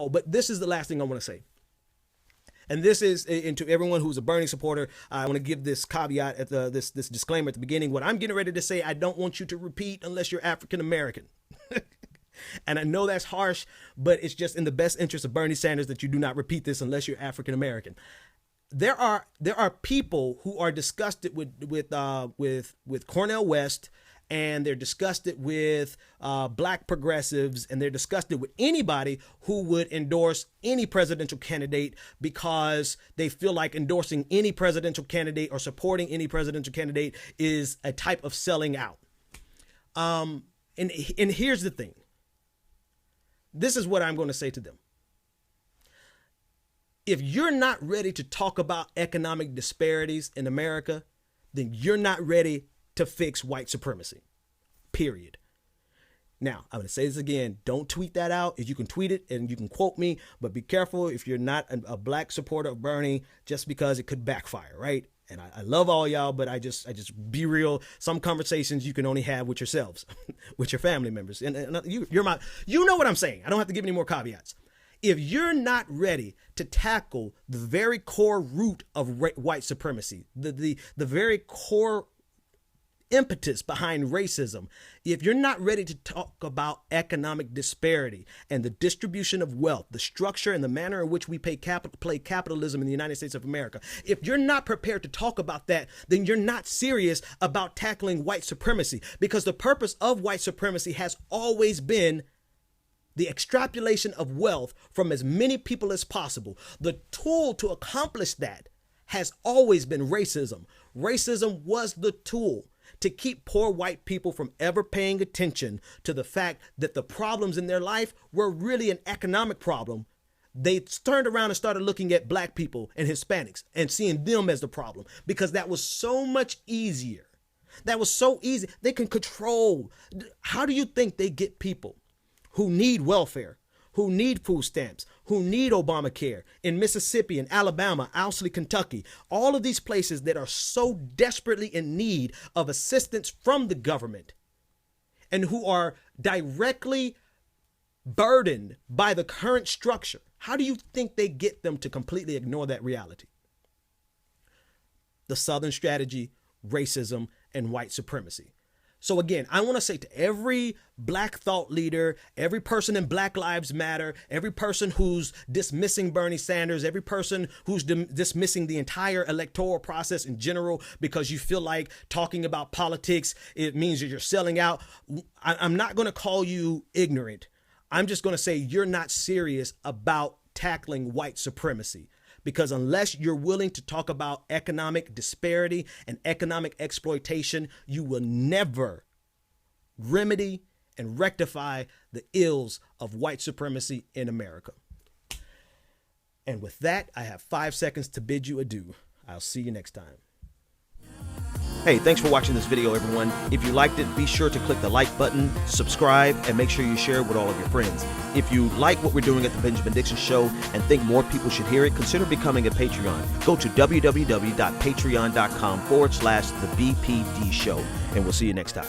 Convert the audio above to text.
Oh, but this is the last thing I want to say. And this is, and to everyone who's a Bernie supporter, I want to give this caveat at this disclaimer at the beginning. What I'm getting ready to say, I don't want you to repeat unless you're African American. And I know that's harsh, but it's just in the best interest of Bernie Sanders that you do not repeat this unless you're African American. There are people who are disgusted with Cornel West, and they're disgusted with black progressives, and they're disgusted with anybody who would endorse any presidential candidate because they feel like endorsing any presidential candidate or supporting any presidential candidate is a type of selling out. And here's the thing. This is what I'm going to say to them. If you're not ready to talk about economic disparities in America, then you're not ready to fix white supremacy, period. Now, I'm going to say this again. Don't tweet that out. If you can tweet it and you can quote me, but be careful if you're not a black supporter of Bernie, just because it could backfire, right? And I love all y'all, but I just be real. Some conversations you can only have with yourselves, with your family members. And you know what I'm saying. I don't have to give any more caveats. If you're not ready to tackle the very core root of white supremacy, the very core impetus behind racism, if you're not ready to talk about economic disparity and the distribution of wealth, the structure and the manner in which we play capitalism in the United States of America, if you're not prepared to talk about that, then you're not serious about tackling white supremacy, because the purpose of white supremacy has always been the extrapolation of wealth from as many people as possible. The tool to accomplish that has always been racism. Racism was the tool to keep poor white people from ever paying attention to the fact that the problems in their life were really an economic problem. They turned around and started looking at black people and Hispanics and seeing them as the problem, because that was so much easier. That was so easy. They can control. How do you think they get people who need welfare, who need food stamps, who need Obamacare in Mississippi and Alabama, Owsley, Kentucky, all of these places that are so desperately in need of assistance from the government and who are directly burdened by the current structure? How do you think they get them to completely ignore that reality? The Southern strategy, racism, and white supremacy. So again, I want to say to every black thought leader, every person in Black Lives Matter, every person who's dismissing Bernie Sanders, every person who's dismissing the entire electoral process in general because you feel like talking about politics, it means that you're selling out. I'm not going to call you ignorant. I'm just going to say you're not serious about tackling white supremacy. Because unless you're willing to talk about economic disparity and economic exploitation, you will never remedy and rectify the ills of white supremacy in America. And with that, I have 5 seconds to bid you adieu. I'll see you next time. Hey, thanks for watching this video, everyone. If you liked it, be sure to click the like button, subscribe, and make sure you share it with all of your friends. If you like what we're doing at the Benjamin Dixon Show and think more people should hear it, consider becoming a Patreon. Go to www.patreon.com/the BPD Show, and we'll see you next time.